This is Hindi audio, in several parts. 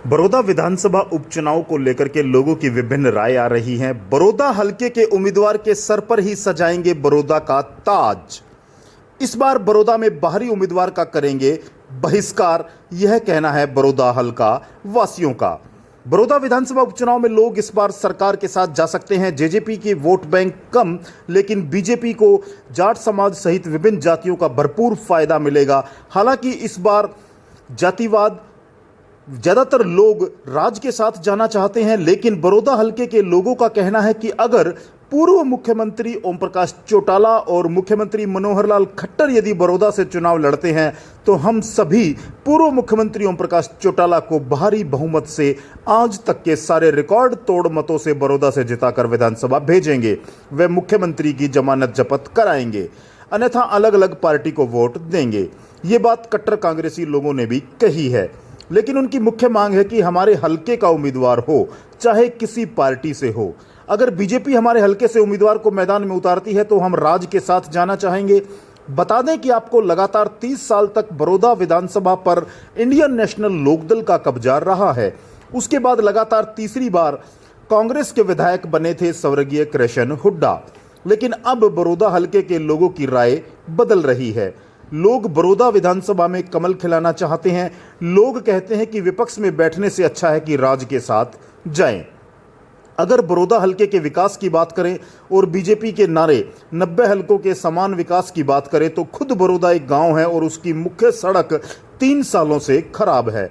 बड़ौदा विधानसभा उपचुनाव को लेकर के लोगों की विभिन्न राय आ रही हैं। बड़ौदा हलके के उम्मीदवार के सर पर ही सजाएंगे बड़ौदा का ताज। इस बार बड़ौदा में बाहरी उम्मीदवार का करेंगे बहिष्कार, यह कहना है बड़ौदा हलका वासियों का। बड़ौदा विधानसभा उपचुनाव में लोग इस बार सरकार के साथ जा सकते हैं। जेजेपी की वोट बैंक कम, लेकिन बीजेपी को जाट समाज सहित विभिन्न जातियों का भरपूर फायदा मिलेगा। हालांकि इस बार जातिवाद, ज्यादातर लोग राज के साथ जाना चाहते हैं, लेकिन बड़ौदा हलके के लोगों का कहना है कि अगर पूर्व मुख्यमंत्री ओम प्रकाश चौटाला और मुख्यमंत्री मनोहर लाल खट्टर यदि बड़ौदा से चुनाव लड़ते हैं तो हम सभी पूर्व मुख्यमंत्री ओम प्रकाश चौटाला को भारी बहुमत से आज तक के सारे रिकॉर्ड तोड़ मतों से बड़ौदा से जिताकर विधानसभा भेजेंगे। वे मुख्यमंत्री की जमानत जब्त कराएंगे, अन्यथा अलग अलग पार्टी को वोट देंगे। ये बात कट्टर कांग्रेसी लोगों ने भी कही है, लेकिन उनकी मुख्य मांग है कि हमारे हलके का उम्मीदवार हो, चाहे किसी पार्टी से हो। अगर बीजेपी हमारे हलके से उम्मीदवार को मैदान में उतारती है तो हम राज के साथ जाना चाहेंगे। बता दें कि आपको लगातार 30 साल तक बड़ौदा विधानसभा पर इंडियन नेशनल लोकदल का कब्जा रहा है। उसके बाद लगातार तीसरी बार कांग्रेस के विधायक बने थे स्वर्गीय कृष्ण हुड्डा, लेकिन अब बड़ौदा हलके के लोगों की राय बदल रही है। लोग बड़ौदा विधानसभा में कमल खिलाना चाहते हैं। लोग कहते हैं कि विपक्ष में बैठने से अच्छा है कि राज के साथ जाएं। अगर बड़ौदा हलके के विकास की बात करें और बीजेपी के नारे 90 हलकों के समान विकास की बात करें तो खुद बड़ौदा एक गांव है और उसकी मुख्य सड़क 3 सालों से खराब है।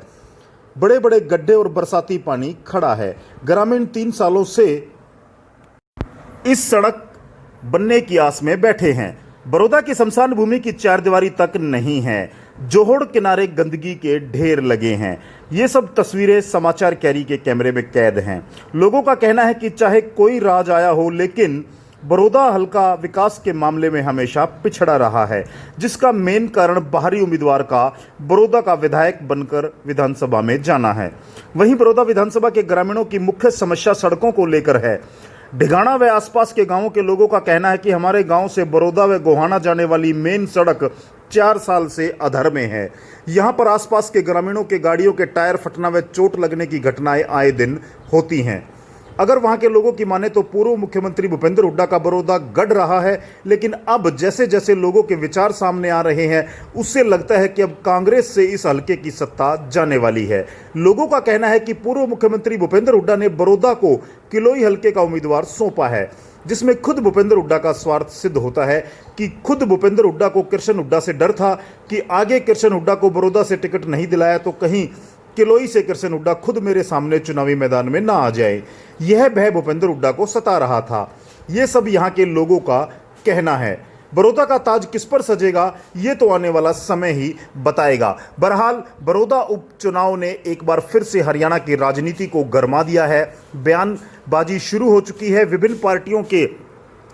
बड़े बड़े गड्ढे और बरसाती पानी खड़ा है। ग्रामीण 3 सालों से इस सड़क बनने की आस में बैठे हैं। बड़ौदा की शमशान भूमि की 4 दीवारी तक नहीं है। जोहड़ किनारे गंदगी के ढेर लगे हैं। ये सब तस्वीरें समाचार कैरी के कैमरे में कैद हैं। लोगों का कहना है कि चाहे कोई राज आया हो, लेकिन बड़ौदा हलका विकास के मामले में हमेशा पिछड़ा रहा है, जिसका मेन कारण बाहरी उम्मीदवार का बड़ौदा का विधायक बनकर विधानसभा में जाना है। वहीं बड़ौदा विधानसभा के ग्रामीणों की मुख्य समस्या सड़कों को लेकर है। ढिगाना व आसपास के गांवों के लोगों का कहना है कि हमारे गांव से बड़ौदा व गोहाना जाने वाली मेन सड़क 4 साल से अधर में है। यहां पर आसपास के ग्रामीणों के गाड़ियों के टायर फटना व चोट लगने की घटनाएं आए दिन होती हैं। अगर वहां के लोगों की माने तो पूर्व मुख्यमंत्री भूपेंद्र हुड्डा का बड़ौदा गढ़ रहा है, लेकिन अब जैसे जैसे लोगों के विचार सामने आ रहे हैं उससे लगता है कि अब कांग्रेस से इस हलके की सत्ता जाने वाली है। लोगों का कहना है कि पूर्व मुख्यमंत्री भूपेंद्र हुड्डा ने बड़ौदा को किलोई हलके का उम्मीदवार सौंपा है, जिसमें खुद भूपेंद्र हुड्डा का स्वार्थ सिद्ध होता है कि खुद भूपेंद्र हुड्डा को कृष्ण हुड्डा से डर था कि आगे कृष्ण हुड्डा को बड़ौदा से टिकट नहीं दिलाया तो कहीं किलोई से कृष्ण हुड्डा खुद मेरे सामने चुनावी मैदान में ना आ जाए। यह भय भूपेंद्र हुड्डा को सता रहा था। यह सब यहां के लोगों का कहना है। बड़ौदा का ताज किस पर सजेगा, ये तो आने वाला समय ही बताएगा। बहरहाल बड़ौदा उपचुनाव ने एक बार फिर से हरियाणा की राजनीति को गरमा दिया है। बयानबाजी शुरू हो चुकी है। विभिन्न पार्टियों के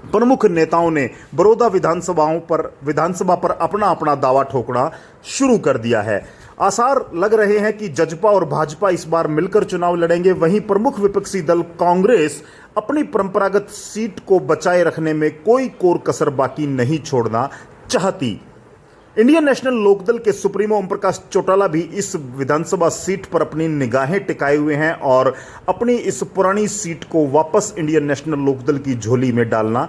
प्रमुख नेताओं ने बड़ौदा विधानसभा पर अपना अपना दावा ठोकना शुरू कर दिया है। आसार लग रहे हैं कि जजपा और भाजपा इस बार मिलकर चुनाव लड़ेंगे। वहीं प्रमुख विपक्षी दल कांग्रेस अपनी परंपरागत सीट को बचाए रखने में कोई कोर कसर बाकी नहीं छोड़ना चाहती। इंडियन नेशनल लोकदल के सुप्रीमो ओम प्रकाश चौटाला भी इस विधानसभा सीट पर अपनी निगाहें टिकाए हुए हैं और अपनी इस पुरानी सीट को वापस इंडियन नेशनल लोकदल की झोली में डालना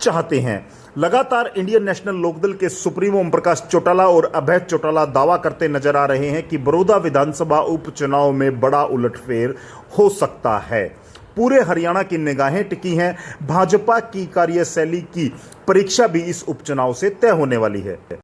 चाहते हैं। लगातार इंडियन नेशनल लोकदल के सुप्रीमो ओम प्रकाश चौटाला और अभय चौटाला दावा करते नजर आ रहे हैं कि बड़ौदा विधानसभा उपचुनाव में बड़ा उलटफेर हो सकता है। पूरे हरियाणा की निगाहें टिकी हैं। भाजपा की कार्यशैली की परीक्षा भी इस उपचुनाव से तय होने वाली है।